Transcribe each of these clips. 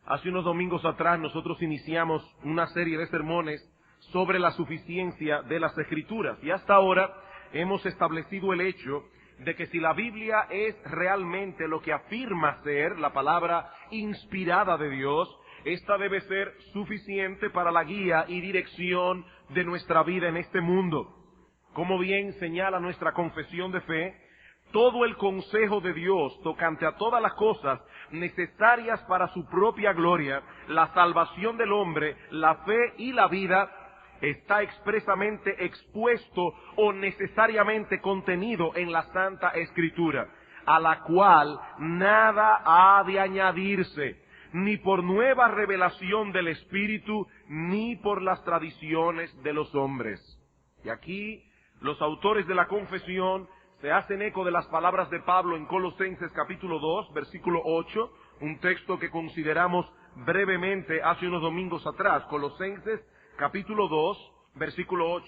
Hace unos domingos atrás nosotros iniciamos una serie de sermones sobre la suficiencia de las Escrituras y hasta ahora hemos establecido el hecho de que si la Biblia es realmente lo que afirma ser la palabra inspirada de Dios, esta debe ser suficiente para la guía y dirección de nuestra vida en este mundo. Como bien señala nuestra confesión de fe, todo el consejo de Dios tocante a todas las cosas necesarias para su propia gloria, la salvación del hombre, la fe y la vida, está expresamente expuesto o necesariamente contenido en la Santa Escritura, a la cual nada ha de añadirse, ni por nueva revelación del Espíritu, ni por las tradiciones de los hombres. Y aquí los autores de la confesión se hacen eco de las palabras de Pablo en Colosenses capítulo 2, versículo 8, un texto que consideramos brevemente hace unos domingos atrás. Colosenses capítulo 2, versículo 8.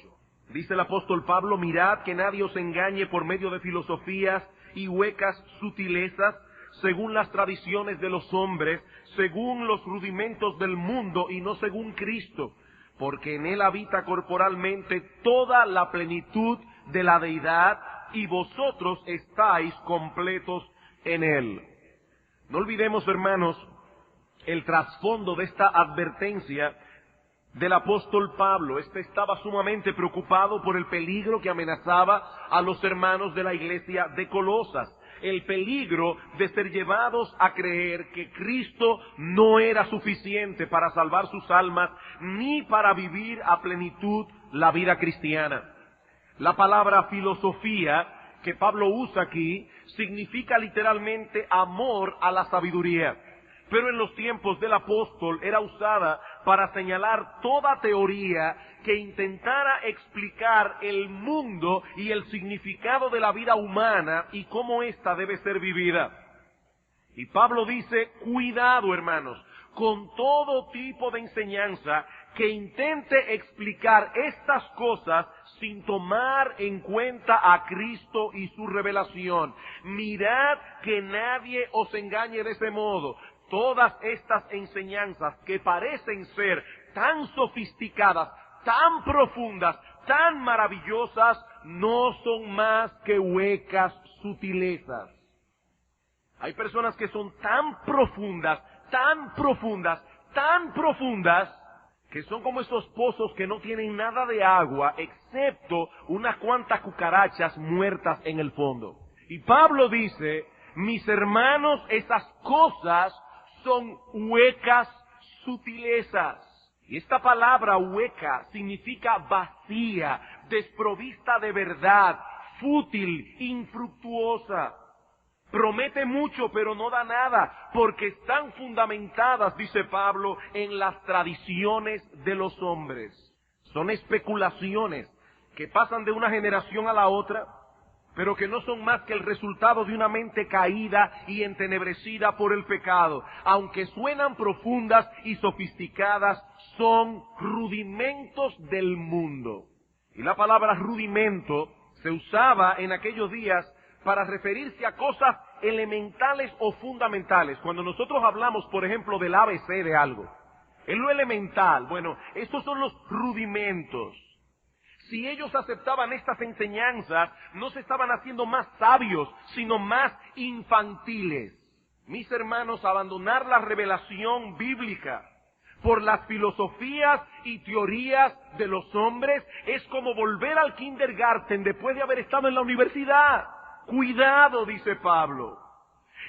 Dice el apóstol Pablo: mirad que nadie os engañe por medio de filosofías y huecas sutilezas, según las tradiciones de los hombres, según los rudimentos del mundo y no según Cristo, porque en él habita corporalmente toda la plenitud de la deidad, y vosotros estáis completos en él. No olvidemos, hermanos, el trasfondo de esta advertencia del apóstol Pablo. Estaba sumamente preocupado por el peligro que amenazaba a los hermanos de la iglesia de Colosas. El peligro de ser llevados a creer que Cristo no era suficiente para salvar sus almas, ni para vivir a plenitud la vida cristiana. La palabra filosofía que Pablo usa aquí significa literalmente amor a la sabiduría, pero en los tiempos del apóstol era usada para señalar toda teoría que intentara explicar el mundo y el significado de la vida humana y cómo ésta debe ser vivida. Y Pablo dice: cuidado, hermanos, con todo tipo de enseñanza que intente explicar estas cosas sin tomar en cuenta a Cristo y su revelación. Mirad que nadie os engañe de ese modo. Todas estas enseñanzas que parecen ser tan sofisticadas, tan profundas, tan maravillosas, no son más que huecas sutilezas. Hay personas que son tan profundas, tan profundas, tan profundas, que son como esos pozos que no tienen nada de agua, excepto unas cuantas cucarachas muertas en el fondo. Y Pablo dice: mis hermanos, esas cosas son huecas sutilezas. Y esta palabra hueca significa vacía, desprovista de verdad, fútil, infructuosa. Promete mucho, pero no da nada, porque están fundamentadas, dice Pablo, en las tradiciones de los hombres. Son especulaciones que pasan de una generación a la otra, pero que no son más que el resultado de una mente caída y entenebrecida por el pecado. Aunque suenan profundas y sofisticadas, son rudimentos del mundo. Y la palabra rudimento se usaba en aquellos días para referirse a cosas elementales o fundamentales. Cuando nosotros hablamos, por ejemplo, del ABC de algo, es lo elemental. Bueno, estos son los rudimentos. Si ellos aceptaban estas enseñanzas, no se estaban haciendo más sabios, sino más infantiles. Mis hermanos, abandonar la revelación bíblica por las filosofías y teorías de los hombres es como volver al kindergarten después de haber estado en la universidad. Cuidado, dice Pablo.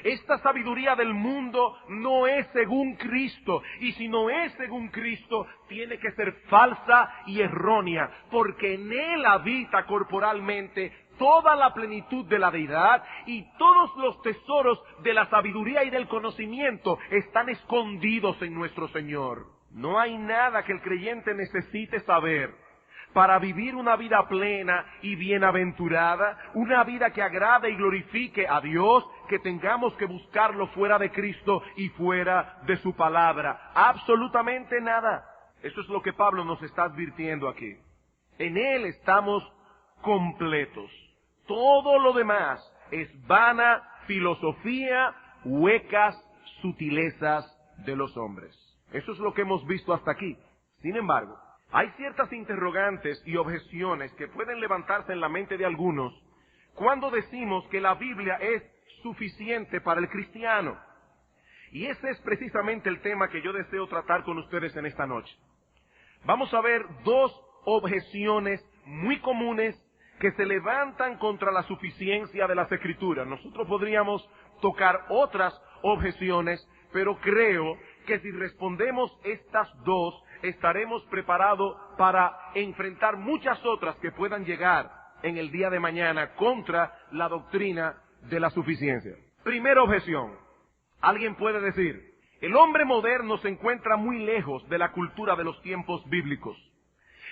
Esta sabiduría del mundo no es según Cristo, y si no es según Cristo, tiene que ser falsa y errónea, porque en Él habita corporalmente toda la plenitud de la deidad, y todos los tesoros de la sabiduría y del conocimiento están escondidos en nuestro Señor. No hay nada que el creyente necesite saber para vivir una vida plena y bienaventurada, una vida que agrade y glorifique a Dios, que tengamos que buscarlo fuera de Cristo y fuera de su palabra. Absolutamente nada. Eso es lo que Pablo nos está advirtiendo aquí. En Él estamos completos. Todo lo demás es vana filosofía, huecas sutilezas de los hombres. Eso es lo que hemos visto hasta aquí. Sin embargo, hay ciertas interrogantes y objeciones que pueden levantarse en la mente de algunos cuando decimos que la Biblia es suficiente para el cristiano. Y ese es precisamente el tema que yo deseo tratar con ustedes en esta noche. Vamos a ver dos objeciones muy comunes que se levantan contra la suficiencia de las Escrituras. Nosotros podríamos tocar otras objeciones, pero creo que si respondemos estas dos, estaremos preparados para enfrentar muchas otras que puedan llegar en el día de mañana contra la doctrina de la suficiencia. Primera objeción. Alguien puede decir, el hombre moderno se encuentra muy lejos de la cultura de los tiempos bíblicos.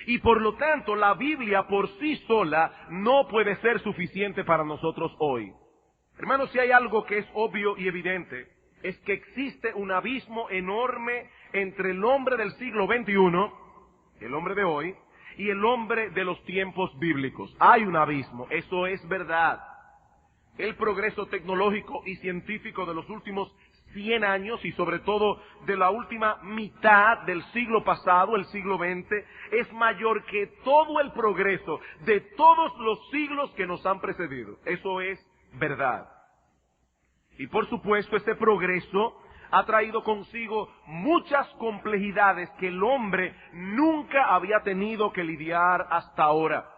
Y por lo tanto, la Biblia por sí sola no puede ser suficiente para nosotros hoy. Hermanos, si hay algo que es obvio y evidente, es que existe un abismo enorme entre el hombre del siglo XXI, el hombre de hoy, y el hombre de los tiempos bíblicos. Hay un abismo, eso es verdad. El progreso tecnológico y científico de los últimos 100 años y sobre todo de la última mitad del siglo pasado, el siglo XX, es mayor que todo el progreso de todos los siglos que nos han precedido. Eso es verdad. Y por supuesto, ese progreso ha traído consigo muchas complejidades que el hombre nunca había tenido que lidiar hasta ahora.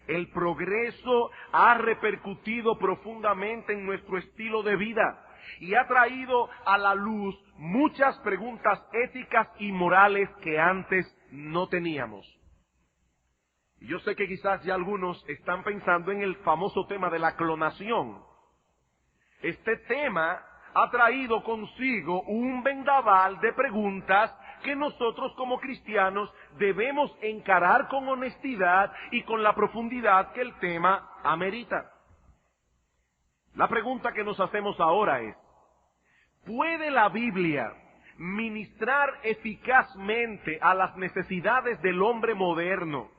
El progreso ha repercutido profundamente en nuestro estilo de vida y ha traído a la luz muchas preguntas éticas y morales que antes no teníamos. Yo sé que quizás ya algunos están pensando en el famoso tema de la clonación. Este tema ha traído consigo un vendaval de preguntas que nosotros como cristianos debemos encarar con honestidad y con la profundidad que el tema amerita. La pregunta que nos hacemos ahora es, ¿puede la Biblia ministrar eficazmente a las necesidades del hombre moderno,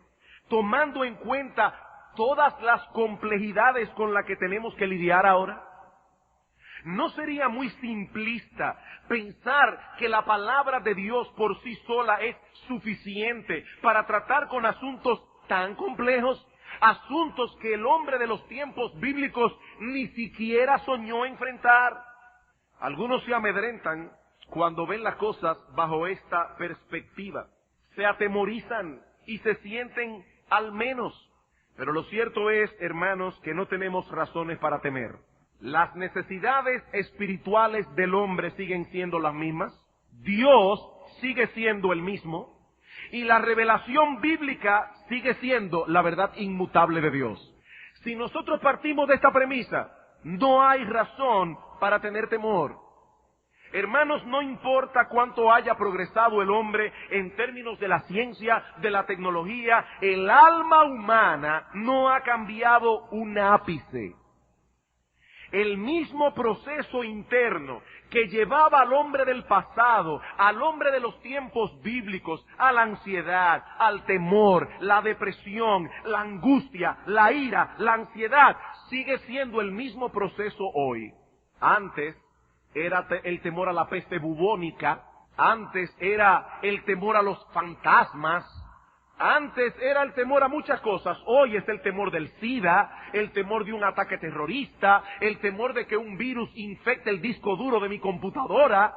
tomando en cuenta todas las complejidades con las que tenemos que lidiar ahora? ¿No sería muy simplista pensar que la palabra de Dios por sí sola es suficiente para tratar con asuntos tan complejos? Asuntos que el hombre de los tiempos bíblicos ni siquiera soñó enfrentar. Algunos se amedrentan cuando ven las cosas bajo esta perspectiva. Se atemorizan y se sienten al menos. Pero lo cierto es, hermanos, que no tenemos razones para temer. Las necesidades espirituales del hombre siguen siendo las mismas, Dios sigue siendo el mismo, y la revelación bíblica sigue siendo la verdad inmutable de Dios. Si nosotros partimos de esta premisa, no hay razón para tener temor. Hermanos, no importa cuánto haya progresado el hombre en términos de la ciencia, de la tecnología, el alma humana no ha cambiado un ápice. El mismo proceso interno que llevaba al hombre del pasado, al hombre de los tiempos bíblicos, a la ansiedad, al temor, la depresión, la angustia, la ira, la ansiedad, sigue siendo el mismo proceso hoy. Antes era el temor a la peste bubónica, antes era el temor a los fantasmas, antes era el temor a muchas cosas, hoy es el temor del SIDA, el temor de un ataque terrorista, el temor de que un virus infecte el disco duro de mi computadora.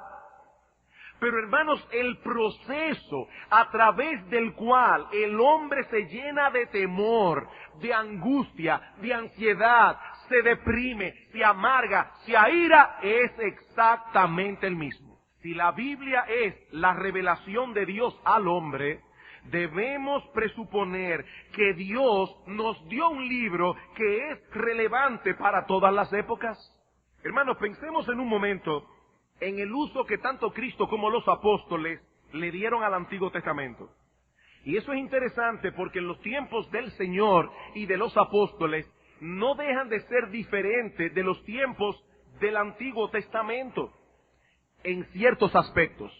Pero hermanos, el proceso a través del cual el hombre se llena de temor, de angustia, de ansiedad, se deprime, se amarga, se aira, es exactamente el mismo. Si la Biblia es la revelación de Dios al hombre, debemos presuponer que Dios nos dio un libro que es relevante para todas las épocas. Hermanos, pensemos en un momento en el uso que tanto Cristo como los apóstoles le dieron al Antiguo Testamento. Y eso es interesante porque en los tiempos del Señor y de los apóstoles no dejan de ser diferentes de los tiempos del Antiguo Testamento en ciertos aspectos.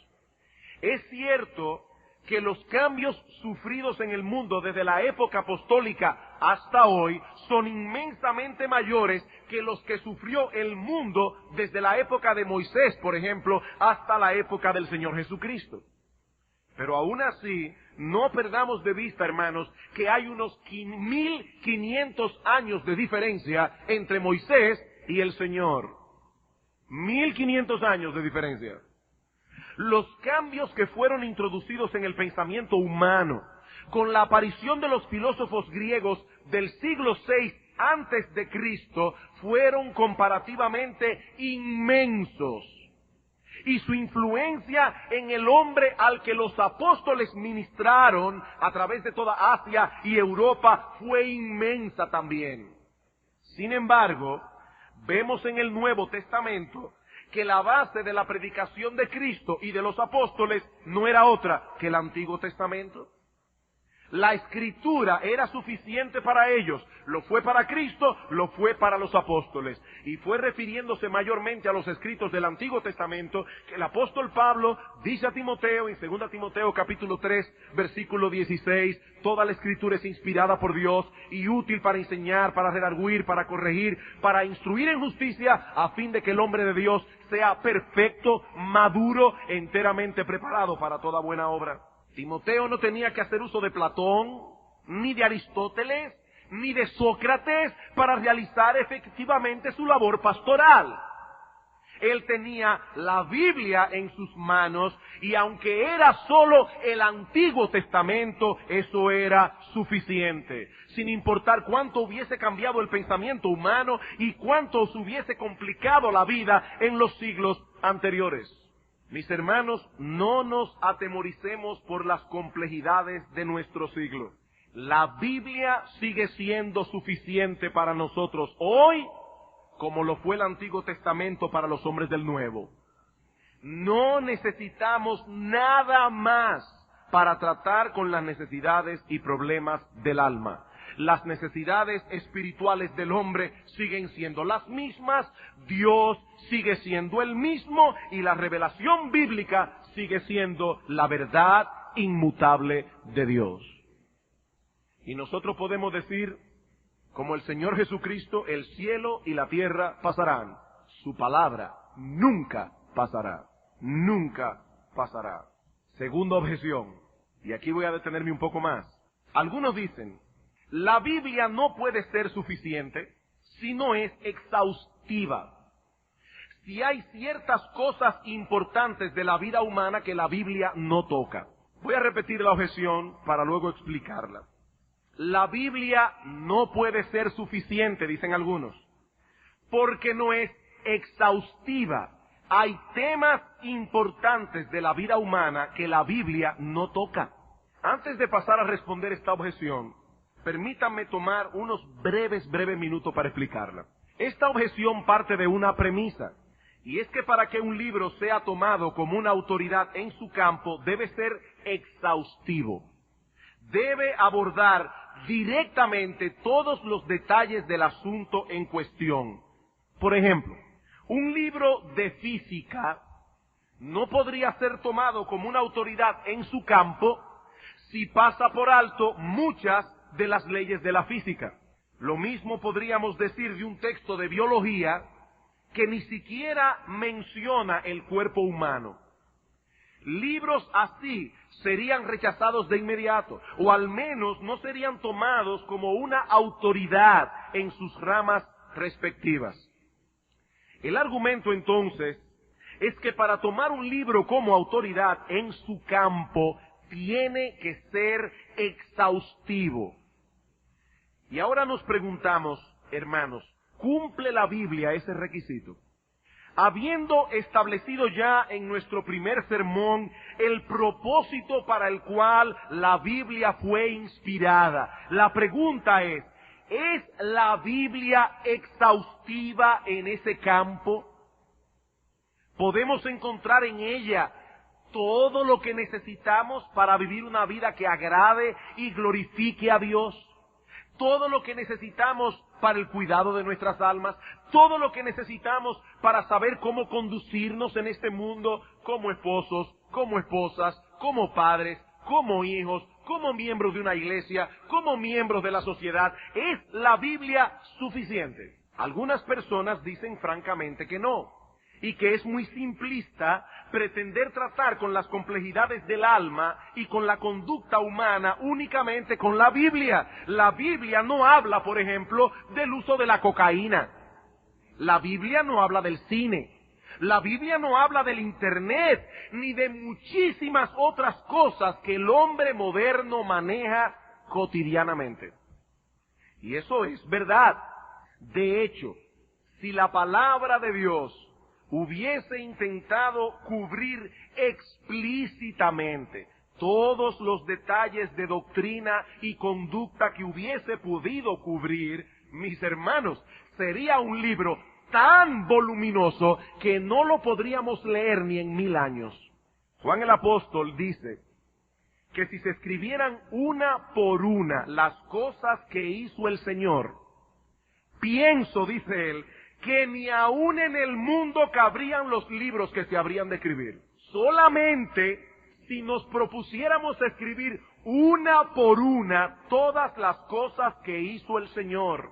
Es cierto que los cambios sufridos en el mundo desde la época apostólica hasta hoy son inmensamente mayores que los que sufrió el mundo desde la época de Moisés, por ejemplo, hasta la época del Señor Jesucristo. Pero aún así, no perdamos de vista, hermanos, que hay unos 1500 años de diferencia entre Moisés y el Señor. 1500 años de diferencia. Los cambios que fueron introducidos en el pensamiento humano con la aparición de los filósofos griegos del siglo VI antes de Cristo fueron comparativamente inmensos. Y su influencia en el hombre al que los apóstoles ministraron a través de toda Asia y Europa fue inmensa también. Sin embargo, vemos en el Nuevo Testamento que la base de la predicación de Cristo y de los apóstoles no era otra que el Antiguo Testamento. La Escritura era suficiente para ellos, lo fue para Cristo, lo fue para los apóstoles. Y fue refiriéndose mayormente a los escritos del Antiguo Testamento que el apóstol Pablo dice a Timoteo, en 2 Timoteo capítulo 3, versículo 16, toda la Escritura es inspirada por Dios y útil para enseñar, para redarguir, para corregir, para instruir en justicia, a fin de que el hombre de Dios sea perfecto, maduro, enteramente preparado para toda buena obra. Timoteo no tenía que hacer uso de Platón, ni de Aristóteles, ni de Sócrates para realizar efectivamente su labor pastoral. Él tenía la Biblia en sus manos y aunque era solo el Antiguo Testamento, eso era suficiente. Sin importar cuánto hubiese cambiado el pensamiento humano y cuánto se hubiese complicado la vida en los siglos anteriores. Mis hermanos, no nos atemoricemos por las complejidades de nuestro siglo. La Biblia sigue siendo suficiente para nosotros hoy, como lo fue el Antiguo Testamento para los hombres del Nuevo. No necesitamos nada más para tratar con las necesidades y problemas del alma. Las necesidades espirituales del hombre siguen siendo las mismas, Dios sigue siendo el mismo y la revelación bíblica sigue siendo la verdad inmutable de Dios. Y nosotros podemos decir, como el Señor Jesucristo, el cielo y la tierra pasarán, su palabra nunca pasará, nunca pasará. Segunda objeción, y aquí voy a detenerme un poco más. Algunos dicen, la Biblia no puede ser suficiente si no es exhaustiva. Si hay ciertas cosas importantes de la vida humana que la Biblia no toca. Voy a repetir la objeción para luego explicarla. La Biblia no puede ser suficiente, dicen algunos, porque no es exhaustiva. Hay temas importantes de la vida humana que la Biblia no toca. Antes de pasar a responder esta objeción, permítanme tomar unos breves minutos para explicarla. Esta objeción parte de una premisa, y es que para que un libro sea tomado como una autoridad en su campo, debe ser exhaustivo. Debe abordar directamente todos los detalles del asunto en cuestión. Por ejemplo, un libro de física no podría ser tomado como una autoridad en su campo si pasa por alto muchas de las leyes de la física. Lo mismo podríamos decir de un texto de biología que ni siquiera menciona el cuerpo humano. Libros así serían rechazados de inmediato, o al menos no serían tomados como una autoridad en sus ramas respectivas. El argumento entonces es que para tomar un libro como autoridad en su campo tiene que ser exhaustivo. Y ahora nos preguntamos, hermanos, ¿cumple la Biblia ese requisito? Habiendo establecido ya en nuestro primer sermón el propósito para el cual la Biblia fue inspirada, la pregunta ¿es la Biblia exhaustiva en ese campo? ¿Podemos encontrar en ella todo lo que necesitamos para vivir una vida que agrade y glorifique a Dios? Todo lo que necesitamos para el cuidado de nuestras almas, todo lo que necesitamos para saber cómo conducirnos en este mundo como esposos, como esposas, como padres, como hijos, como miembros de una iglesia, como miembros de la sociedad. ¿Es la Biblia suficiente? Algunas personas dicen francamente que no, y que es muy simplista pretender tratar con las complejidades del alma y con la conducta humana únicamente con la Biblia. La Biblia no habla, por ejemplo, del uso de la cocaína. La Biblia no habla del cine. La Biblia no habla del Internet, ni de muchísimas otras cosas que el hombre moderno maneja cotidianamente. Y eso es verdad. De hecho, si la palabra de Dios hubiese intentado cubrir explícitamente todos los detalles de doctrina y conducta que hubiese podido cubrir, mis hermanos, sería un libro tan voluminoso que no lo podríamos leer ni en 1000 años. Juan el apóstol dice que si se escribieran una por una las cosas que hizo el Señor, pienso, dice él, que ni aún en el mundo cabrían los libros que se habrían de escribir. Solamente si nos propusiéramos escribir una por una todas las cosas que hizo el Señor.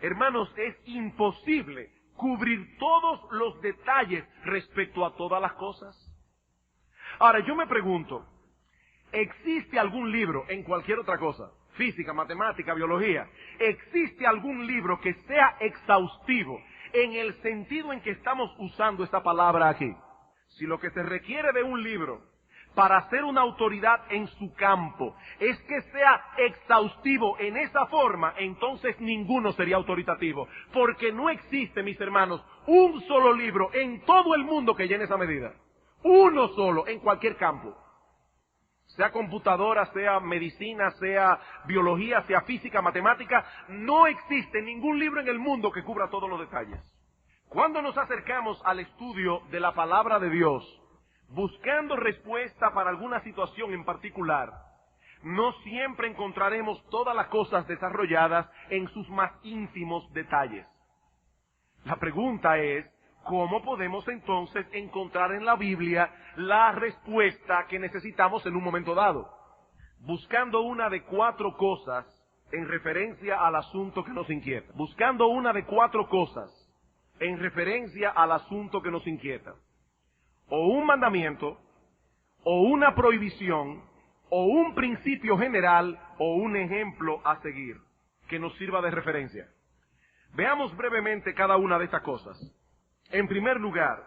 Hermanos, es imposible cubrir todos los detalles respecto a todas las cosas. Ahora, yo me pregunto, ¿existe algún libro en cualquier otra cosa? Física, matemática, biología. ¿Existe algún libro que sea exhaustivo en el sentido en que estamos usando esta palabra aquí? Si lo que se requiere de un libro para ser una autoridad en su campo es que sea exhaustivo en esa forma, entonces ninguno sería autoritativo. Porque no existe, mis hermanos, un solo libro en todo el mundo que llene esa medida. Uno solo en cualquier campo. Sea computadora, sea medicina, sea biología, sea física, matemática, no existe ningún libro en el mundo que cubra todos los detalles. Cuando nos acercamos al estudio de la palabra de Dios, buscando respuesta para alguna situación en particular, no siempre encontraremos todas las cosas desarrolladas en sus más ínfimos detalles. La pregunta es, ¿cómo podemos entonces encontrar en la Biblia la respuesta que necesitamos en un momento dado? Buscando una de 4 cosas en referencia al asunto que nos inquieta. Buscando una de 4 cosas en referencia al asunto que nos inquieta. O un mandamiento, o una prohibición, o un principio general, o un ejemplo a seguir que nos sirva de referencia. Veamos brevemente cada una de estas cosas. En primer lugar,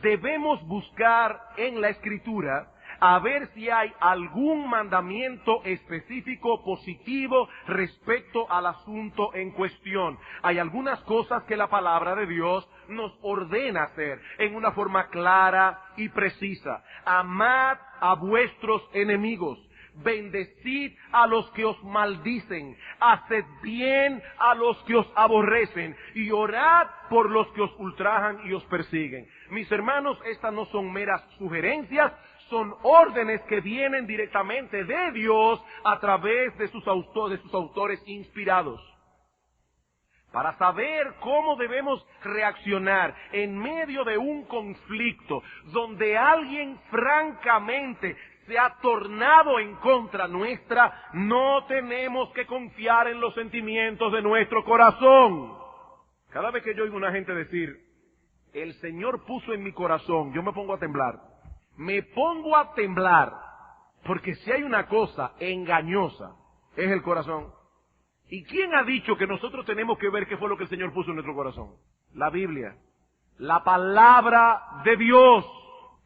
debemos buscar en la Escritura a ver si hay algún mandamiento específico positivo respecto al asunto en cuestión. Hay algunas cosas que la palabra de Dios nos ordena hacer en una forma clara y precisa. Amad a vuestros enemigos. Bendecid a los que os maldicen, haced bien a los que os aborrecen y orad por los que os ultrajan y os persiguen. Mis hermanos, estas no son meras sugerencias, son órdenes que vienen directamente de Dios a través de sus autores inspirados. Para saber cómo debemos reaccionar en medio de un conflicto donde alguien francamente se ha tornado en contra nuestra, no tenemos que confiar en los sentimientos de nuestro corazón. Cada vez que yo oigo a una gente decir, el Señor puso en mi corazón, yo me pongo a temblar. Me pongo a temblar, porque si hay una cosa engañosa, es el corazón. ¿Y quién ha dicho que nosotros tenemos que ver qué fue lo que el Señor puso en nuestro corazón? La Biblia, la palabra de Dios.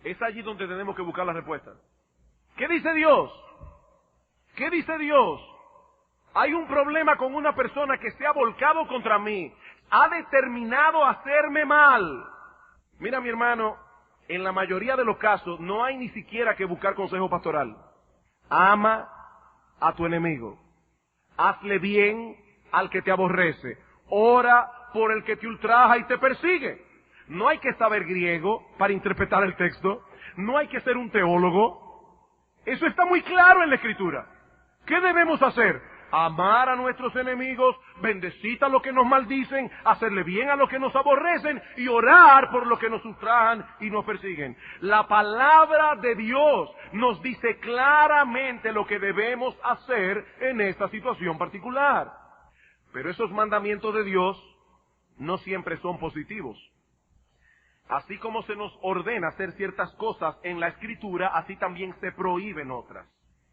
Es allí donde tenemos que buscar la respuesta. ¿Qué dice Dios? ¿Qué dice Dios? Hay un problema con una persona que se ha volcado contra mí. Ha determinado hacerme mal. Mira, mi hermano, en la mayoría de los casos no hay ni siquiera que buscar consejo pastoral. Ama a tu enemigo. Hazle bien al que te aborrece. Ora por el que te ultraja y te persigue. No hay que saber griego para interpretar el texto. No hay que ser un teólogo. Eso está muy claro en la Escritura. ¿Qué debemos hacer? amar a nuestros enemigos, bendecir a los que nos maldicen, hacerle bien a los que nos aborrecen y orar por los que nos ultrajan y nos persiguen. La palabra de Dios nos dice claramente lo que debemos hacer en esta situación particular. Pero esos mandamientos de Dios no siempre son positivos. Así como se nos ordena hacer ciertas cosas en la Escritura, así también se prohíben otras.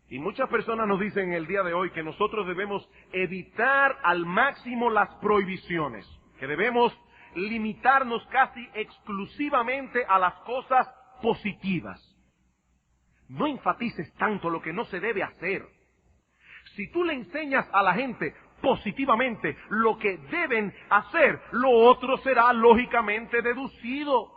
Y muchas personas nos dicen en el día de hoy que nosotros debemos evitar al máximo las prohibiciones, que debemos limitarnos casi exclusivamente a las cosas positivas. No enfatices tanto lo que no se debe hacer. Si tú le enseñas a la gente positivamente lo que deben hacer, lo otro será lógicamente deducido.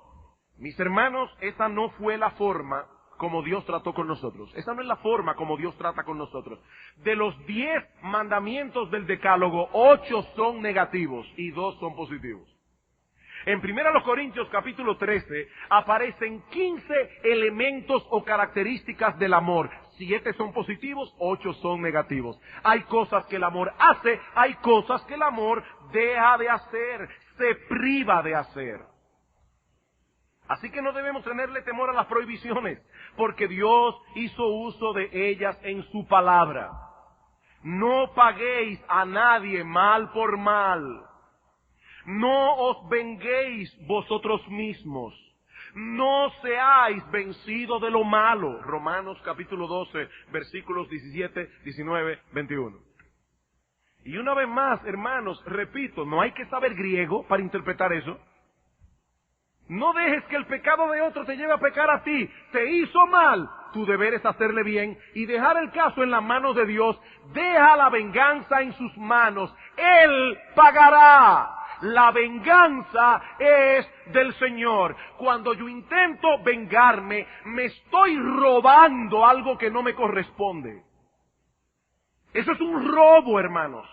Mis hermanos, esa no fue la forma como Dios trató con nosotros. Esa no es la forma como Dios trata con nosotros. De los 10 mandamientos del Decálogo, 8 son negativos y 2 son positivos. En 1 Corintios capítulo 13 aparecen 15 elementos o características del amor. 7 son positivos, 8 son negativos. Hay cosas que el amor hace, hay cosas que el amor deja de hacer, se priva de hacer. Así que no debemos tenerle temor a las prohibiciones, porque Dios hizo uso de ellas en su palabra. No paguéis a nadie mal por mal. No os venguéis vosotros mismos. No seáis vencidos de lo malo. Romanos capítulo 12, versículos 17, 19, 21. Y una vez más, hermanos, repito, no hay que saber griego para interpretar eso. No dejes que el pecado de otro te lleve a pecar a ti. Te hizo mal. Tu deber es hacerle bien y dejar el caso en las manos de Dios. Deja la venganza en sus manos. Él pagará. La venganza es del Señor. Cuando yo intento vengarme, me estoy robando algo que no me corresponde. Eso es un robo, hermanos.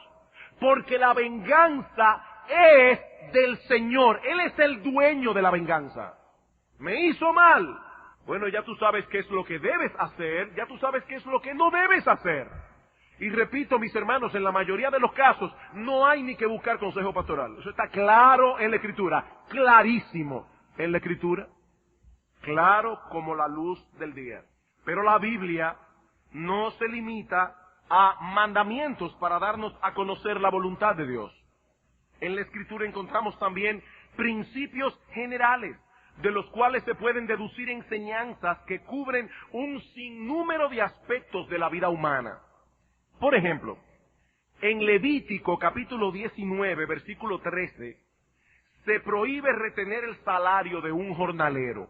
Porque la venganza es del Señor. Él es el dueño de la venganza. Me hizo mal. Bueno, ya tú sabes qué es lo que debes hacer, ya tú sabes qué es lo que no debes hacer. Y repito, mis hermanos, en la mayoría de los casos no hay ni que buscar consejo pastoral. Eso está claro en la Escritura, clarísimo en la Escritura, claro como la luz del día. Pero la Biblia no se limita a mandamientos para darnos a conocer la voluntad de Dios. En la Escritura encontramos también principios generales, de los cuales se pueden deducir enseñanzas que cubren un sinnúmero de aspectos de la vida humana. Por ejemplo, en Levítico capítulo 19, versículo 13, se prohíbe retener el salario de un jornalero.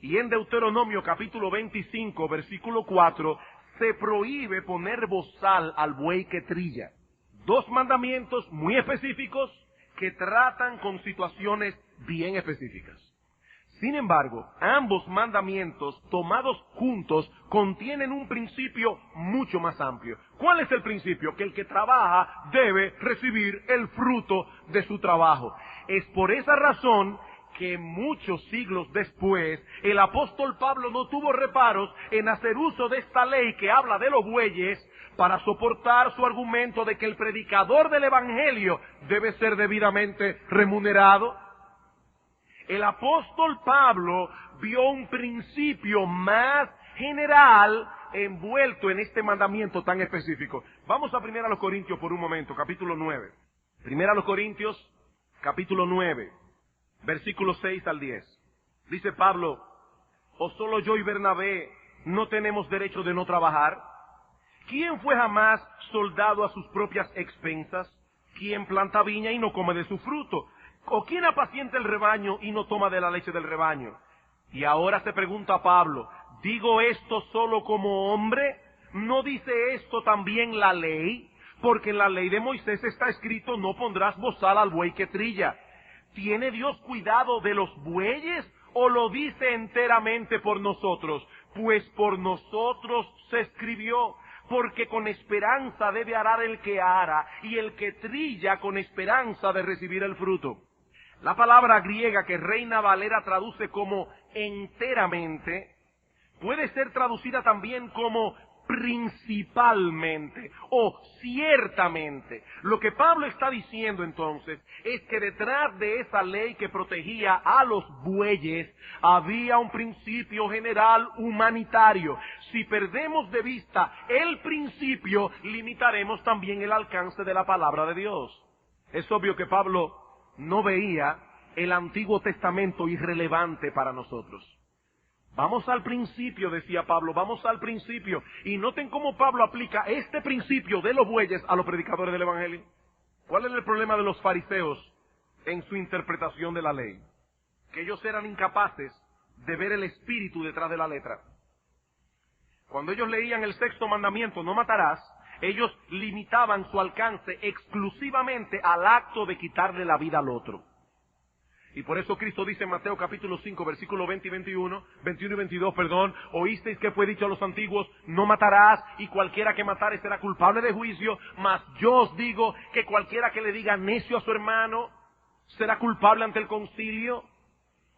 Y en Deuteronomio capítulo 25, versículo 4, se prohíbe poner bozal al buey que trilla. 2 mandamientos muy específicos que tratan con situaciones bien específicas. Sin embargo, ambos mandamientos tomados juntos contienen un principio mucho más amplio. ¿Cuál es el principio? Que el que trabaja debe recibir el fruto de su trabajo. Es por esa razón que muchos siglos después, el apóstol Pablo no tuvo reparos en hacer uso de esta ley que habla de los bueyes para soportar su argumento de que el predicador del evangelio debe ser debidamente remunerado. El apóstol Pablo vio un principio más general envuelto en este mandamiento tan específico. Vamos a 1 Corintios por un momento, capítulo 9. 1 Corintios, capítulo 9, versículos 6 al 10. Dice Pablo, ¿o solo yo y Bernabé no tenemos derecho de no trabajar? ¿Quién fue jamás soldado a sus propias expensas? ¿Quién planta viña y no come de su fruto? ¿O quién apacienta el rebaño y no toma de la leche del rebaño? Y ahora se pregunta Pablo, ¿digo esto solo como hombre? ¿No dice esto también la ley? Porque en la ley de Moisés está escrito, no pondrás bozal al buey que trilla. ¿Tiene Dios cuidado de los bueyes o lo dice enteramente por nosotros? Pues por nosotros se escribió. Porque con esperanza debe arar el que ara, y el que trilla con esperanza de recibir el fruto. La palabra griega que Reina Valera traduce como enteramente, puede ser traducida también como principalmente o ciertamente. Lo que Pablo está diciendo entonces es que detrás de esa ley que protegía a los bueyes había un principio general humanitario. Si perdemos de vista el principio, limitaremos también el alcance de la palabra de Dios. Es obvio que Pablo no veía el Antiguo Testamento irrelevante para nosotros. Vamos al principio, decía Pablo, vamos al principio. Y noten cómo Pablo aplica este principio de los bueyes a los predicadores del Evangelio. ¿Cuál es el problema de los fariseos en su interpretación de la ley? Que ellos eran incapaces de ver el espíritu detrás de la letra. Cuando ellos leían el sexto mandamiento, no matarás, ellos limitaban su alcance exclusivamente al acto de quitarle la vida al otro. Y por eso Cristo dice en Mateo capítulo 5, versículo 20 y 21 y 22, oísteis que fue dicho a los antiguos, no matarás, y cualquiera que matare será culpable de juicio, mas yo os digo que cualquiera que le diga necio a su hermano será culpable ante el concilio.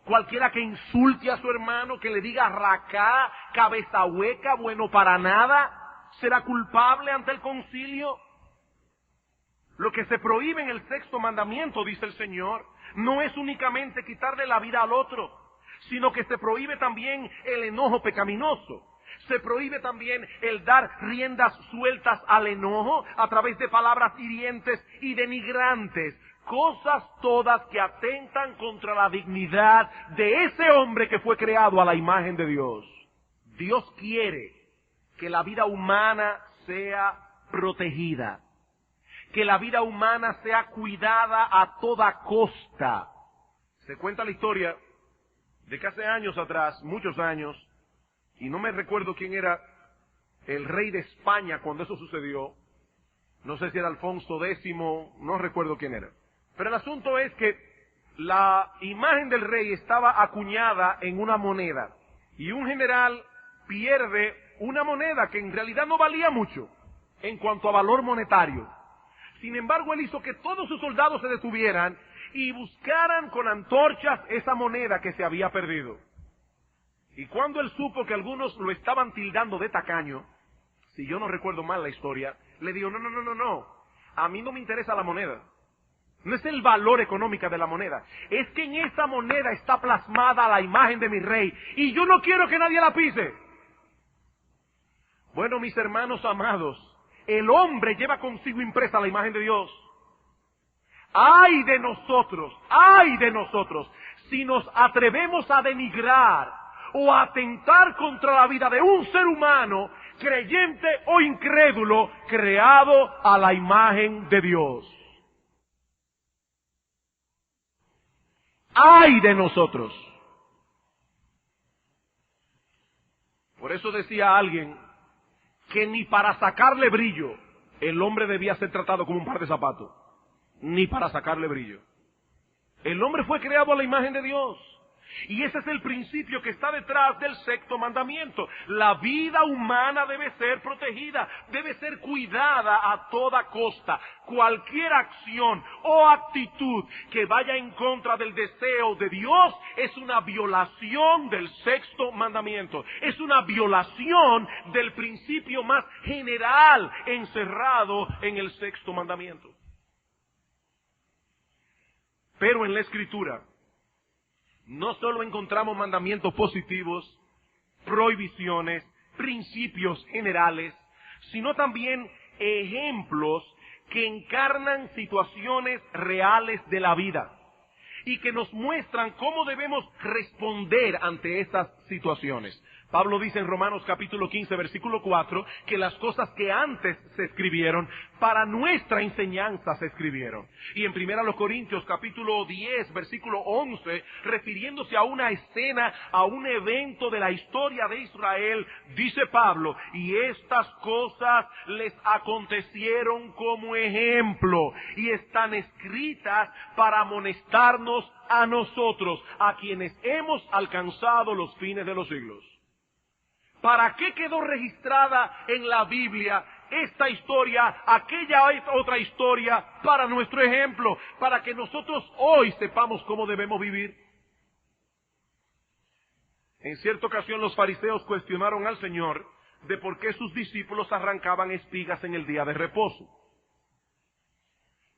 Cualquiera que insulte a su hermano, que le diga racá, cabeza hueca, bueno para nada, será culpable ante el concilio. Lo que se prohíbe en el sexto mandamiento, dice el Señor, no es únicamente quitarle la vida al otro, sino que se prohíbe también el enojo pecaminoso. Se prohíbe también el dar riendas sueltas al enojo a través de palabras hirientes y denigrantes. Cosas todas que atentan contra la dignidad de ese hombre que fue creado a la imagen de Dios. Dios quiere que la vida humana sea protegida, que la vida humana sea cuidada a toda costa. Se cuenta la historia de que hace años atrás, muchos años, y no me recuerdo quién era el rey de España cuando eso sucedió, no sé si era Alfonso X, no recuerdo quién era. Pero el asunto es que la imagen del rey estaba acuñada en una moneda, y un general pierde una moneda que en realidad no valía mucho en cuanto a valor monetario. Sin embargo, él hizo que todos sus soldados se detuvieran y buscaran con antorchas esa moneda que se había perdido. Y cuando él supo que algunos lo estaban tildando de tacaño, si yo no recuerdo mal la historia, le dijo, no, a mí no me interesa la moneda. No es el valor económico de la moneda. Es que en esa moneda está plasmada la imagen de mi rey y yo no quiero que nadie la pise. Bueno, mis hermanos amados, el hombre lleva consigo impresa la imagen de Dios. ¡Ay de nosotros! Si nos atrevemos a denigrar o a atentar contra la vida de un ser humano, creyente o incrédulo, creado a la imagen de Dios. ¡Ay de nosotros! Por eso decía alguien que ni para sacarle brillo el hombre debía ser tratado como un par de zapatos. Ni para sacarle brillo. El hombre fue creado a la imagen de Dios. Y ese es el principio que está detrás del sexto mandamiento. La vida humana debe ser protegida, debe ser cuidada a toda costa. Cualquier acción o actitud que vaya en contra del deseo de Dios es una violación del sexto mandamiento. Es una violación del principio más general encerrado en el sexto mandamiento. Pero en la Escritura no solo encontramos mandamientos positivos, prohibiciones, principios generales, sino también ejemplos que encarnan situaciones reales de la vida y que nos muestran cómo debemos responder ante estas situaciones. Pablo dice en Romanos capítulo 15, versículo 4, que las cosas que antes se escribieron, para nuestra enseñanza se escribieron. Y en 1 Corintios capítulo 10, versículo 11, refiriéndose a una escena, a un evento de la historia de Israel, dice Pablo, y estas cosas les acontecieron como ejemplo, y están escritas para amonestarnos a nosotros, a quienes hemos alcanzado los fines de los siglos. ¿Para qué quedó registrada en la Biblia esta historia, aquella otra historia, para nuestro ejemplo, para que nosotros hoy sepamos cómo debemos vivir? En cierta ocasión los fariseos cuestionaron al Señor de por qué sus discípulos arrancaban espigas en el día de reposo.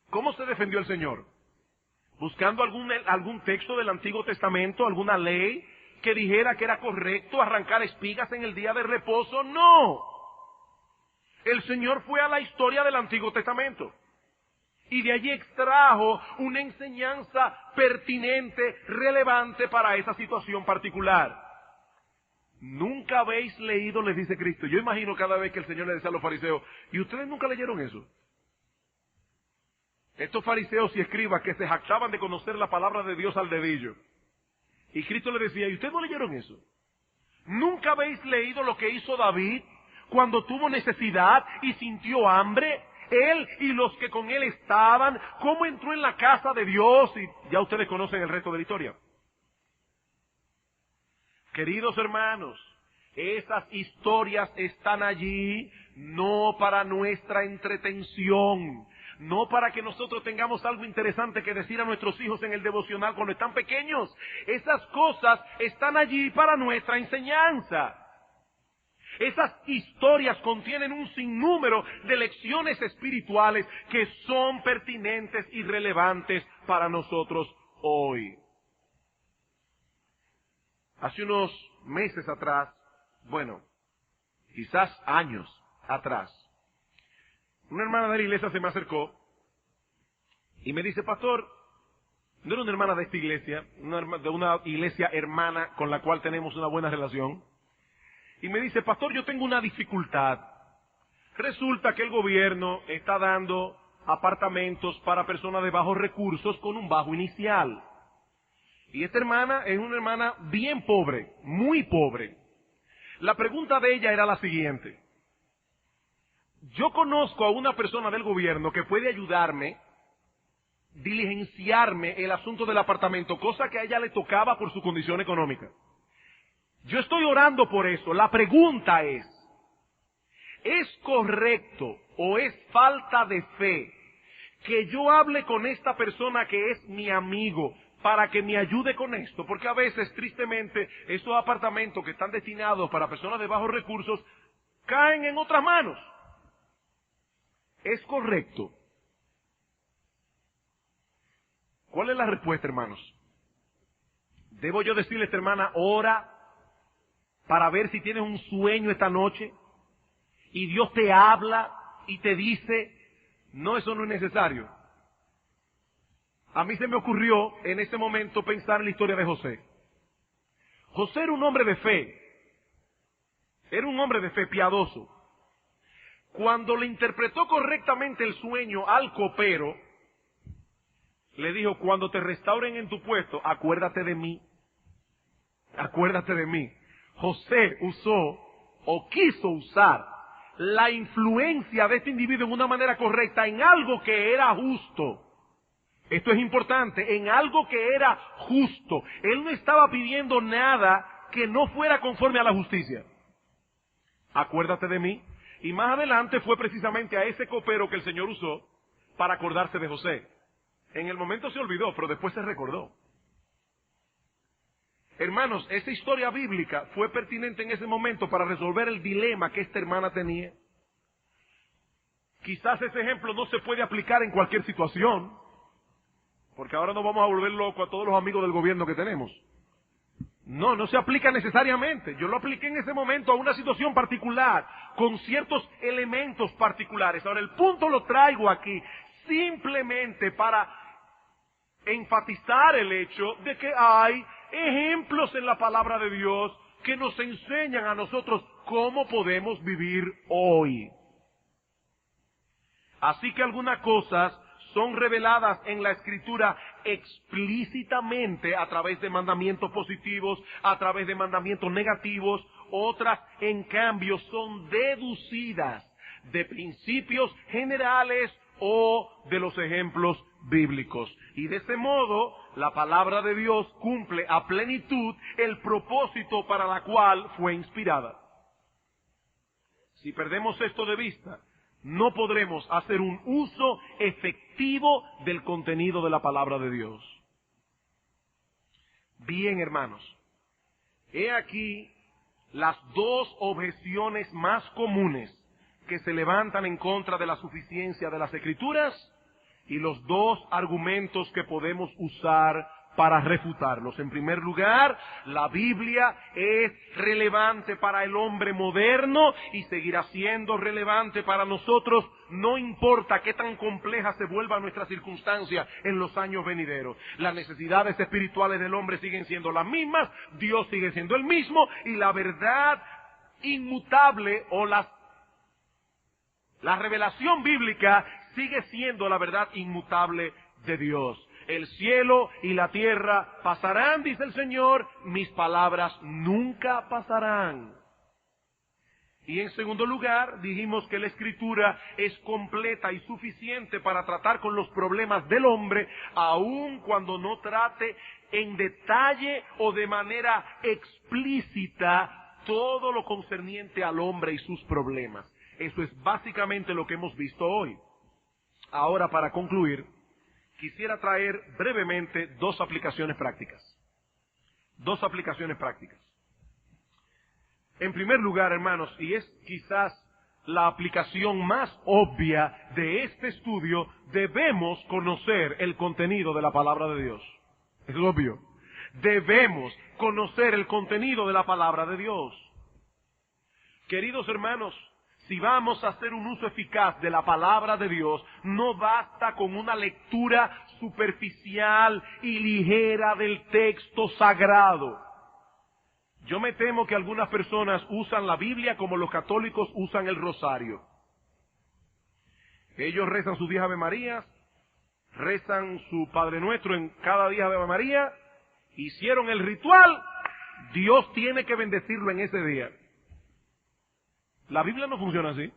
¿Cómo se defendió el Señor? ¿Buscando algún texto del Antiguo Testamento, alguna ley que dijera que era correcto arrancar espigas en el día de reposo? No. El Señor fue a la historia del Antiguo Testamento y de allí extrajo una enseñanza pertinente, relevante para esa situación particular. Nunca habéis leído, les dice Cristo. Yo imagino cada vez que el Señor le decía a los fariseos, ¿y ustedes nunca leyeron eso? Estos fariseos y escribas que se jactaban de conocer la palabra de Dios al dedillo. Y Cristo le decía, ¿y ustedes no leyeron eso? ¿Nunca habéis leído lo que hizo David cuando tuvo necesidad y sintió hambre? Él y los que con él estaban, cómo entró en la casa de Dios, y ya ustedes conocen el resto de la historia. Queridos hermanos, esas historias están allí no para nuestra entretención, no para que nosotros tengamos algo interesante que decir a nuestros hijos en el devocional cuando están pequeños. Esas cosas están allí para nuestra enseñanza. Esas historias contienen un sinnúmero de lecciones espirituales que son pertinentes y relevantes para nosotros hoy. Hace unos meses atrás, bueno, quizás años atrás, una hermana de la iglesia se me acercó y me dice, pastor, no era una hermana de esta iglesia, de una iglesia hermana con la cual tenemos una buena relación, y me dice, pastor, yo tengo una dificultad. Resulta que el gobierno está dando apartamentos para personas de bajos recursos con un bajo inicial. Y esta hermana es una hermana bien pobre, muy pobre. La pregunta de ella era la siguiente. Yo conozco a una persona del gobierno que puede ayudarme, diligenciarme el asunto del apartamento, cosa que a ella le tocaba por su condición económica. Yo estoy orando por eso. La pregunta ¿es correcto o es falta de fe que yo hable con esta persona que es mi amigo para que me ayude con esto? Porque a veces, tristemente, estos apartamentos que están destinados para personas de bajos recursos caen en otras manos. ¿Es correcto? ¿Cuál es la respuesta, hermanos? ¿Debo yo decirle a esta hermana, ora para ver si tienes un sueño esta noche y Dios te habla y te dice, no, eso no es necesario? A mí se me ocurrió en ese momento pensar en la historia de José. José era un hombre de fe. Era un hombre de fe piadoso. Cuando le interpretó correctamente el sueño al copero, le dijo, cuando te restauren en tu puesto, acuérdate de mí. Acuérdate de mí. José usó o quiso usar la influencia de este individuo en una manera correcta, en algo que era justo. Esto es importante, en algo que era justo. Él no estaba pidiendo nada que no fuera conforme a la justicia. Acuérdate de mí. Y más adelante fue precisamente a ese copero que el Señor usó para acordarse de José. En el momento se olvidó, pero después se recordó. Hermanos, esa historia bíblica fue pertinente en ese momento para resolver el dilema que esta hermana tenía. Quizás ese ejemplo no se puede aplicar en cualquier situación, porque ahora nos vamos a volver locos a todos los amigos del gobierno que tenemos. No, no se aplica necesariamente. Yo lo apliqué en ese momento a una situación particular, con ciertos elementos particulares. Ahora, el punto lo traigo aquí simplemente para enfatizar el hecho de que hay ejemplos en la palabra de Dios que nos enseñan a nosotros cómo podemos vivir hoy. Así que algunas cosas son reveladas en la Escritura explícitamente a través de mandamientos positivos, a través de mandamientos negativos. Otras, en cambio, son deducidas de principios generales o de los ejemplos bíblicos. Y de ese modo, la palabra de Dios cumple a plenitud el propósito para la cual fue inspirada. Si perdemos esto de vista, no podremos hacer un uso efectivo del contenido de la palabra de Dios. Bien, hermanos, he aquí las dos objeciones más comunes que se levantan en contra de la suficiencia de las Escrituras y los dos argumentos que podemos usar para refutarlos. En primer lugar, la Biblia es relevante para el hombre moderno y seguirá siendo relevante para nosotros, no importa qué tan compleja se vuelva nuestra circunstancia en los años venideros. Las necesidades espirituales del hombre siguen siendo las mismas, Dios sigue siendo el mismo y la verdad inmutable o la revelación bíblica sigue siendo la verdad inmutable de Dios. El cielo y la tierra pasarán, dice el Señor, mis palabras nunca pasarán. Y en segundo lugar, dijimos que la Escritura es completa y suficiente para tratar con los problemas del hombre, aun cuando no trate en detalle o de manera explícita todo lo concerniente al hombre y sus problemas. Eso es básicamente lo que hemos visto hoy. Ahora, para concluir, quisiera traer brevemente dos aplicaciones prácticas. Dos aplicaciones prácticas. En primer lugar, hermanos, y es quizás la aplicación más obvia de este estudio, debemos conocer el contenido de la palabra de Dios. Es obvio. Debemos conocer el contenido de la palabra de Dios. Queridos hermanos, si vamos a hacer un uso eficaz de la palabra de Dios, no basta con una lectura superficial y ligera del texto sagrado. Yo me temo que algunas personas usan la Biblia como los católicos usan el rosario. Ellos rezan sus 10 Ave Marías, rezan su Padre Nuestro en cada día de Ave María, hicieron el ritual, Dios tiene que bendecirlo en ese día. La Biblia no funciona así.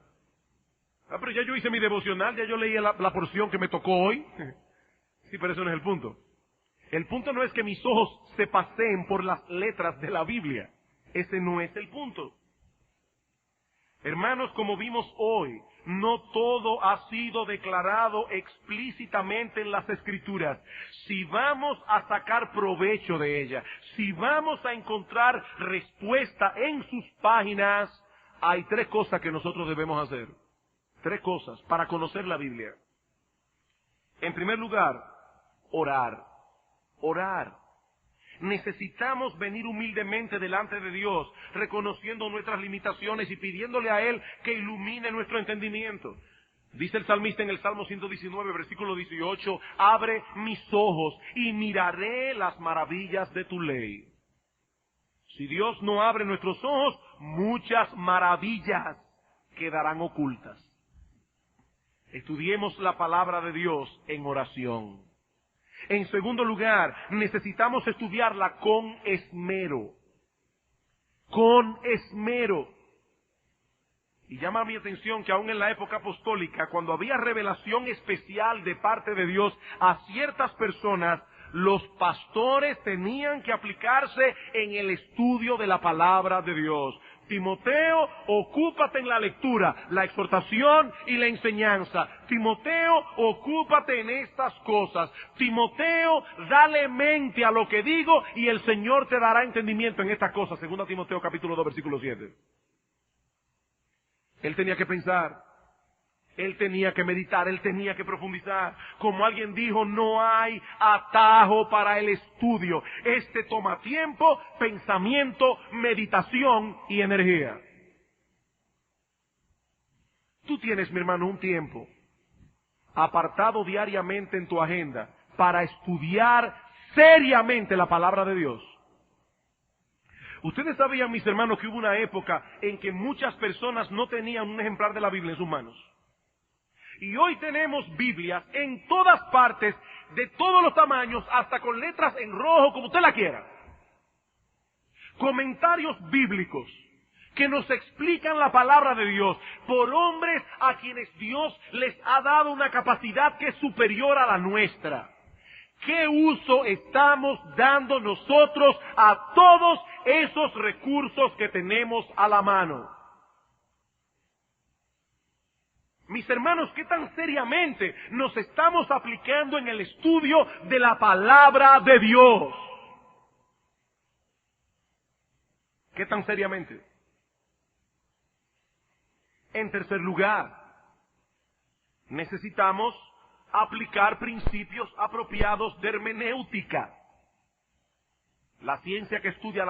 Pero ya yo hice mi devocional, ya yo leí la porción que me tocó hoy. Sí, pero eso no es el punto. El punto no es que mis ojos se paseen por las letras de la Biblia. Ese no es el punto. Hermanos, como vimos hoy, no todo ha sido declarado explícitamente en las Escrituras. Si vamos a sacar provecho de ella, si vamos a encontrar respuesta en sus páginas, hay tres cosas que nosotros debemos hacer. Tres cosas para conocer la Biblia. En primer lugar, orar. Orar. Necesitamos venir humildemente delante de Dios, reconociendo nuestras limitaciones y pidiéndole a Él que ilumine nuestro entendimiento. Dice el salmista en el Salmo 119, versículo 18, abre mis ojos y miraré las maravillas de tu ley. Si Dios no abre nuestros ojos, muchas maravillas quedarán ocultas. Estudiemos la palabra de Dios en oración. En segundo lugar, necesitamos estudiarla con esmero. Con esmero. Y llama mi atención que aún en la época apostólica, cuando había revelación especial de parte de Dios a ciertas personas, los pastores tenían que aplicarse en el estudio de la palabra de Dios. Timoteo, ocúpate en la lectura, la exhortación y la enseñanza. Timoteo, ocúpate en estas cosas. Timoteo, dale mente a lo que digo y el Señor te dará entendimiento en estas cosas. 2 Timoteo capítulo 2 versículo 7. Él tenía que pensar. Él tenía que meditar, él tenía que profundizar. Como alguien dijo, no hay atajo para el estudio. Este toma tiempo, pensamiento, meditación y energía. Tú tienes, mi hermano, un tiempo apartado diariamente en tu agenda para estudiar seriamente la palabra de Dios. Ustedes sabían, mis hermanos, que hubo una época en que muchas personas no tenían un ejemplar de la Biblia en sus manos. Y hoy tenemos Biblias en todas partes, de todos los tamaños, hasta con letras en rojo, como usted la quiera. Comentarios bíblicos que nos explican la palabra de Dios por hombres a quienes Dios les ha dado una capacidad que es superior a la nuestra. ¿Qué uso estamos dando nosotros a todos esos recursos que tenemos a la mano? Mis hermanos, ¿qué tan seriamente nos estamos aplicando en el estudio de la palabra de Dios? ¿Qué tan seriamente? En tercer lugar, necesitamos aplicar principios apropiados de hermenéutica. La ciencia que estudia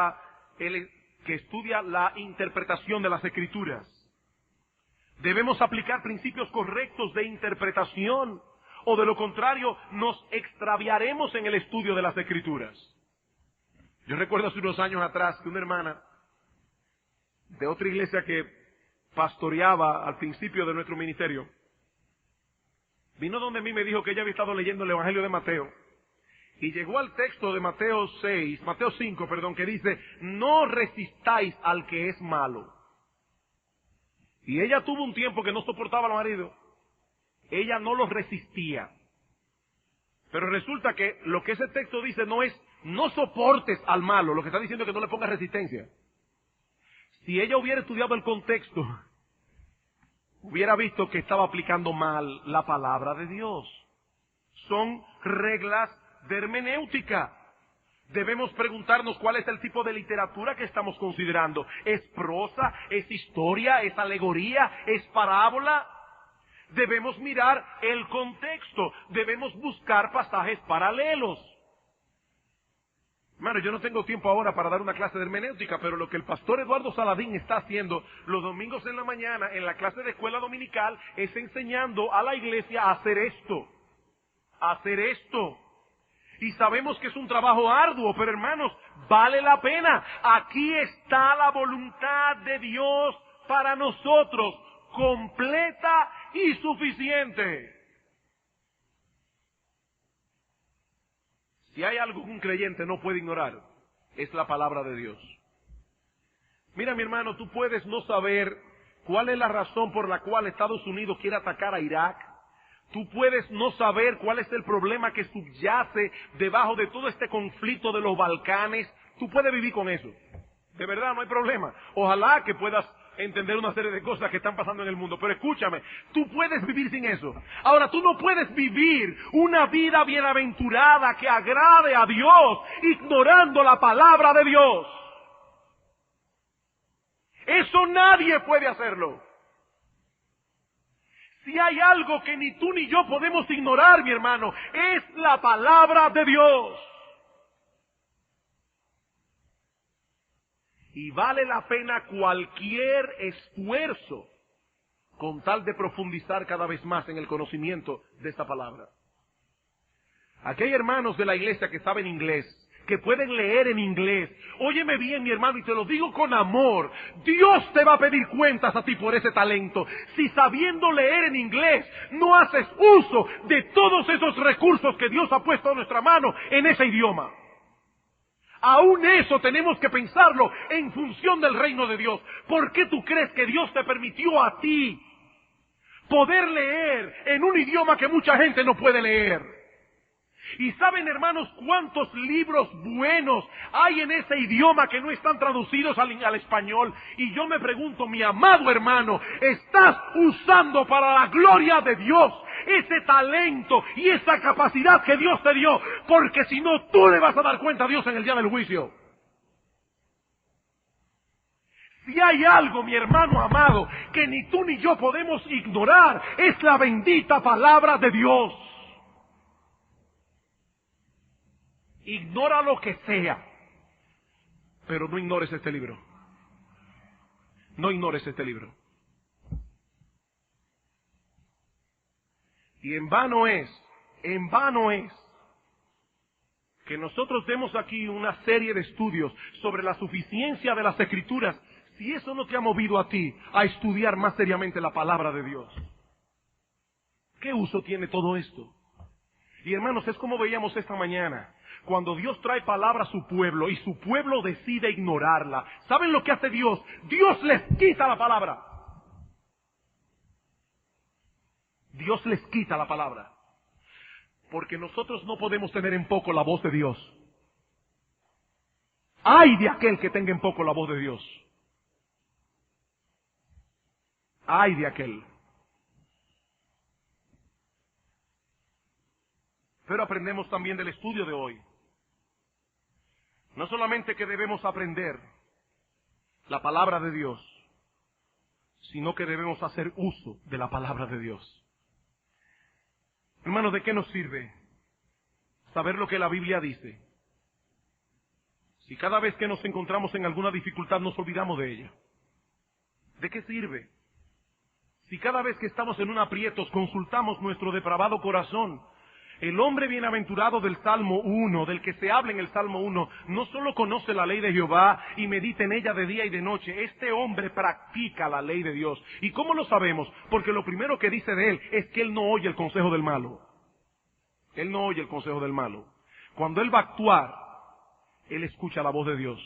la interpretación de las Escrituras. Debemos aplicar principios correctos de interpretación, o de lo contrario nos extraviaremos en el estudio de las Escrituras. Yo recuerdo hace unos años atrás que una hermana de otra iglesia que pastoreaba al principio de nuestro ministerio, vino donde mí y me dijo que ella había estado leyendo el Evangelio de Mateo, y llegó al texto de Mateo 5, que dice, no resistáis al que es malo. Y ella tuvo un tiempo que no soportaba al marido, ella no lo resistía. Pero resulta que lo que ese texto dice no es, no soportes al malo, lo que está diciendo es que no le pongas resistencia. Si ella hubiera estudiado el contexto, hubiera visto que estaba aplicando mal la palabra de Dios. Son reglas de hermenéutica. Debemos preguntarnos cuál es el tipo de literatura que estamos considerando. ¿Es prosa? ¿Es historia? ¿Es alegoría? ¿Es parábola? Debemos mirar el contexto. Debemos buscar pasajes paralelos. Hermano, yo no tengo tiempo ahora para dar una clase de hermenéutica, pero lo que el pastor Eduardo Saladín está haciendo los domingos en la mañana en la clase de escuela dominical es enseñando a la iglesia a hacer esto. A hacer esto. Y sabemos que es un trabajo arduo, pero hermanos, vale la pena. Aquí está la voluntad de Dios para nosotros, completa y suficiente. Si hay algo que un creyente no puede ignorar, es la palabra de Dios. Mira, mi hermano, tú puedes no saber cuál es la razón por la cual Estados Unidos quiere atacar a Irak. Tú puedes no saber cuál es el problema que subyace debajo de todo este conflicto de los Balcanes. Tú puedes vivir con eso. De verdad, no hay problema. Ojalá que puedas entender una serie de cosas que están pasando en el mundo. Pero escúchame, tú puedes vivir sin eso. Ahora, tú no puedes vivir una vida bienaventurada que agrade a Dios ignorando la palabra de Dios. Eso nadie puede hacerlo. Si hay algo que ni tú ni yo podemos ignorar, mi hermano, es la palabra de Dios. Y vale la pena cualquier esfuerzo con tal de profundizar cada vez más en el conocimiento de esta palabra. Aquí hay hermanos de la iglesia que saben inglés, que pueden leer en inglés. Óyeme bien, mi hermano, y te lo digo con amor. Dios te va a pedir cuentas a ti por ese talento. Si sabiendo leer en inglés no haces uso de todos esos recursos que Dios ha puesto a nuestra mano en ese idioma. Aún eso tenemos que pensarlo en función del reino de Dios. ¿Por qué tú crees que Dios te permitió a ti poder leer en un idioma que mucha gente no puede leer? Y saben, hermanos, cuántos libros buenos hay en ese idioma que no están traducidos al español. Y yo me pregunto, mi amado hermano, ¿estás usando para la gloria de Dios ese talento y esa capacidad que Dios te dio? Porque si no, tú le vas a dar cuenta a Dios en el día del juicio. Si hay algo, mi hermano amado, que ni tú ni yo podemos ignorar, es la bendita palabra de Dios. Ignora lo que sea, pero no ignores este libro. No ignores este libro. Y en vano es que nosotros demos aquí una serie de estudios sobre la suficiencia de las Escrituras, si eso no te ha movido a ti a estudiar más seriamente la palabra de Dios. ¿Qué uso tiene todo esto? Y hermanos, es como veíamos esta mañana. Cuando Dios trae palabra a su pueblo y su pueblo decide ignorarla, ¿saben lo que hace Dios? Dios les quita la palabra. Dios les quita la palabra. Porque nosotros no podemos tener en poco la voz de Dios. ¡Ay de aquel que tenga en poco la voz de Dios! ¡Ay de aquel! Pero aprendemos también del estudio de hoy. No solamente que debemos aprender, la palabra de Dios, sino que debemos hacer uso de la palabra de Dios. Hermanos, ¿de qué nos sirve saber lo que la Biblia dice si cada vez que nos encontramos en alguna dificultad nos olvidamos de ella? ¿De qué sirve si cada vez que estamos en un aprieto consultamos nuestro depravado corazón? El hombre bienaventurado del Salmo 1, del que se habla en el Salmo 1, no solo conoce la ley de Jehová y medita en ella de día y de noche, este hombre practica la ley de Dios. ¿Y cómo lo sabemos? Porque lo primero que dice de él es que él no oye el consejo del malo. Él no oye el consejo del malo. Cuando él va a actuar, él escucha la voz de Dios.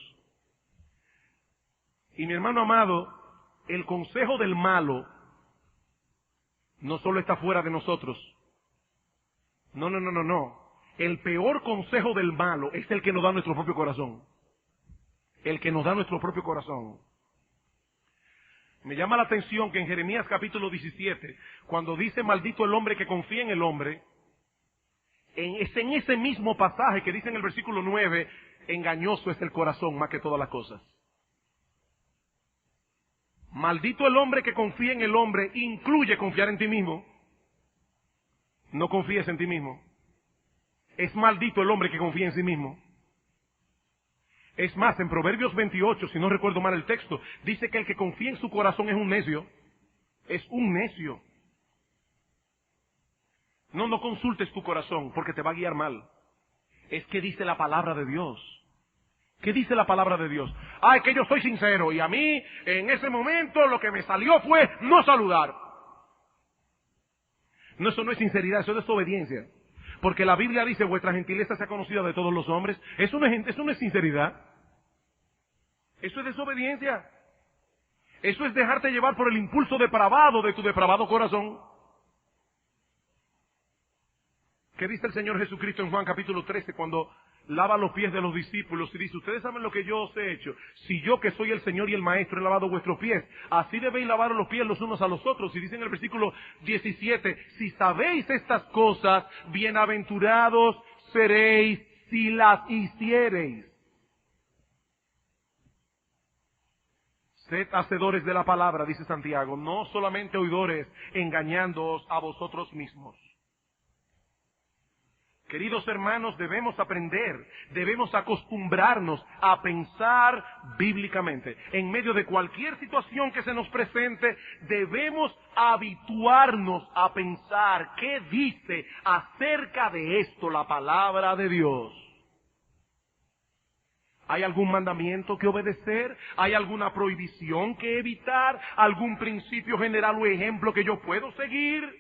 Y mi hermano amado, el consejo del malo no solo está fuera de nosotros. No. El peor consejo del malo es el que nos da nuestro propio corazón. El que nos da nuestro propio corazón. Me llama la atención que en Jeremías capítulo 17, cuando dice maldito el hombre que confía en el hombre, es en ese mismo pasaje que dice en el versículo 9, engañoso es el corazón más que todas las cosas. Maldito el hombre que confía en el hombre, incluye confiar en ti mismo. No confíes en ti mismo. Es maldito el hombre que confía en sí mismo. Es más, en Proverbios 28, si no recuerdo mal el texto, dice que el que confía en su corazón es un necio. Es un necio. No consultes tu corazón porque te va a guiar mal. Es que dice la palabra de Dios. ¿Qué dice la palabra de Dios? Es que yo soy sincero y a mí en ese momento lo que me salió fue no saludar. No, eso no es sinceridad, eso es desobediencia. Porque la Biblia dice, vuestra gentileza sea conocida de todos los hombres. Eso no es sinceridad. Eso es desobediencia. Eso es dejarte llevar por el impulso depravado de tu depravado corazón. ¿Qué dice el Señor Jesucristo en Juan capítulo 13 cuando lava los pies de los discípulos y dice, ustedes saben lo que yo os he hecho? Si yo que soy el Señor y el Maestro he lavado vuestros pies, así debéis lavar los pies los unos a los otros. Y dice en el versículo 17, si sabéis estas cosas, bienaventurados seréis si las hiciereis. Sed hacedores de la palabra, dice Santiago, no solamente oidores, engañándoos a vosotros mismos. Queridos hermanos, debemos aprender, debemos acostumbrarnos a pensar bíblicamente. En medio de cualquier situación que se nos presente, debemos habituarnos a pensar qué dice acerca de esto la palabra de Dios. ¿Hay algún mandamiento que obedecer? ¿Hay alguna prohibición que evitar? ¿Algún principio general o ejemplo que yo puedo seguir?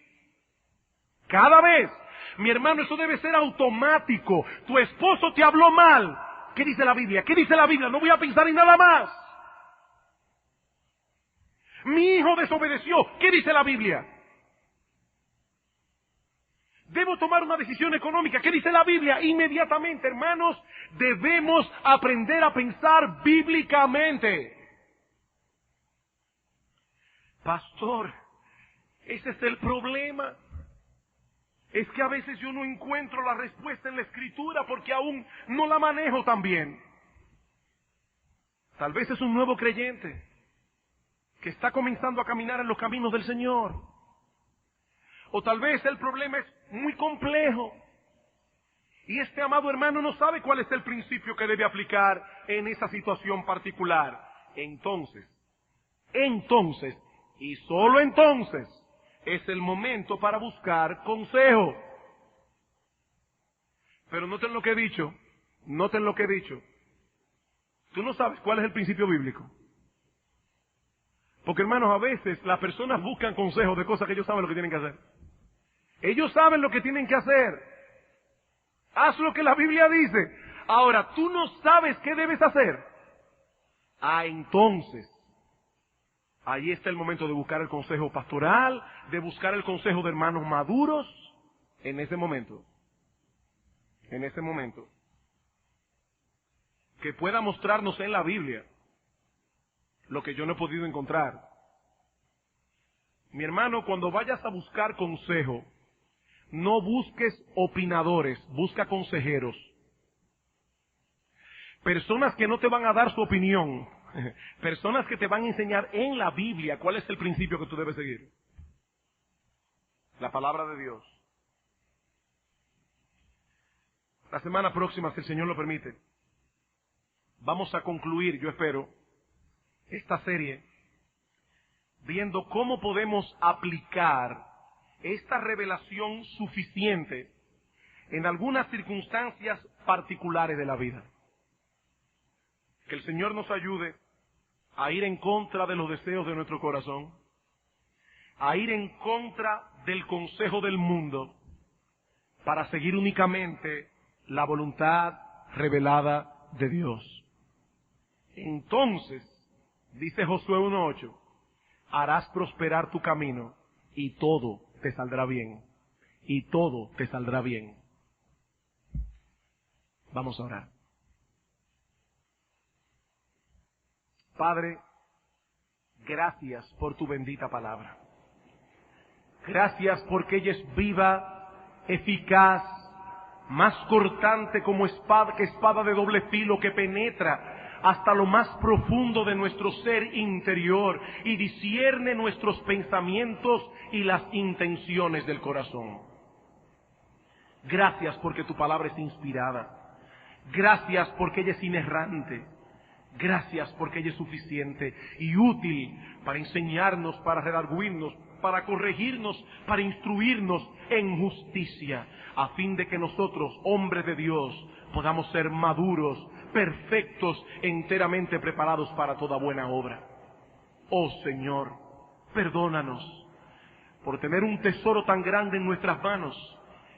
Cada vez. Mi hermano, eso debe ser automático. Tu esposo te habló mal. ¿Qué dice la Biblia? ¿Qué dice la Biblia? No voy a pensar en nada más. Mi hijo desobedeció. ¿Qué dice la Biblia? Debo tomar una decisión económica. ¿Qué dice la Biblia? Inmediatamente, hermanos, debemos aprender a pensar bíblicamente. Pastor, ese es el problema. Es que a veces yo no encuentro la respuesta en la Escritura porque aún no la manejo tan bien. Tal vez es un nuevo creyente que está comenzando a caminar en los caminos del Señor. O tal vez el problema es muy complejo y este amado hermano no sabe cuál es el principio que debe aplicar en esa situación particular. Entonces, y solo entonces, es el momento para buscar consejo. Pero noten lo que he dicho. Tú no sabes cuál es el principio bíblico. Porque hermanos, a veces las personas buscan consejos de cosas que ellos saben lo que tienen que hacer. Ellos saben lo que tienen que hacer. Haz lo que la Biblia dice. Ahora, tú no sabes qué debes hacer. Entonces, ahí está el momento de buscar el consejo pastoral, de buscar el consejo de hermanos maduros, en ese momento. Que pueda mostrarnos en la Biblia lo que yo no he podido encontrar. Mi hermano, cuando vayas a buscar consejo, no busques opinadores, busca consejeros. Personas que no te van a dar su opinión, Personas que te van a enseñar en la Biblia cuál es el principio que tú debes seguir. La palabra de Dios. La semana próxima, si el Señor lo permite, vamos a concluir, yo espero, esta serie viendo cómo podemos aplicar esta revelación suficiente en algunas circunstancias particulares de la vida. Que el Señor nos ayude a ir en contra de los deseos de nuestro corazón, a ir en contra del consejo del mundo, para seguir únicamente la voluntad revelada de Dios. Entonces, dice Josué 1:8, harás prosperar tu camino y todo te saldrá bien. Y todo te saldrá bien. Vamos a orar. Padre, gracias por tu bendita palabra. Gracias porque ella es viva, eficaz, más cortante como espada que espada de doble filo que penetra hasta lo más profundo de nuestro ser interior y discierne nuestros pensamientos y las intenciones del corazón. Gracias porque tu palabra es inspirada. Gracias porque ella es inerrante. Gracias porque ella es suficiente y útil para enseñarnos, para redarguirnos, para corregirnos, para instruirnos en justicia, a fin de que nosotros, hombres de Dios, podamos ser maduros, perfectos, enteramente preparados para toda buena obra. Oh Señor, perdónanos por tener un tesoro tan grande en nuestras manos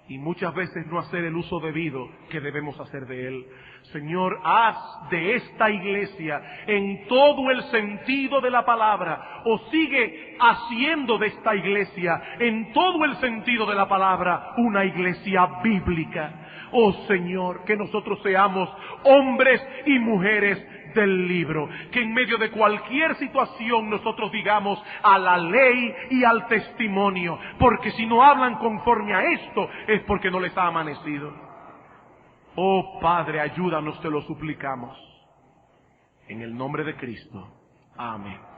y muchas veces no hacer el uso debido que debemos hacer de él. Señor, haz de esta iglesia, en todo el sentido de la palabra, o sigue haciendo de esta iglesia, en todo el sentido de la palabra, una iglesia bíblica. Oh Señor, que nosotros seamos hombres y mujeres del libro, que en medio de cualquier situación nosotros digamos a la ley y al testimonio, porque si no hablan conforme a esto es porque no les ha amanecido. Oh Padre, ayúdanos, te lo suplicamos. En el nombre de Cristo. Amén.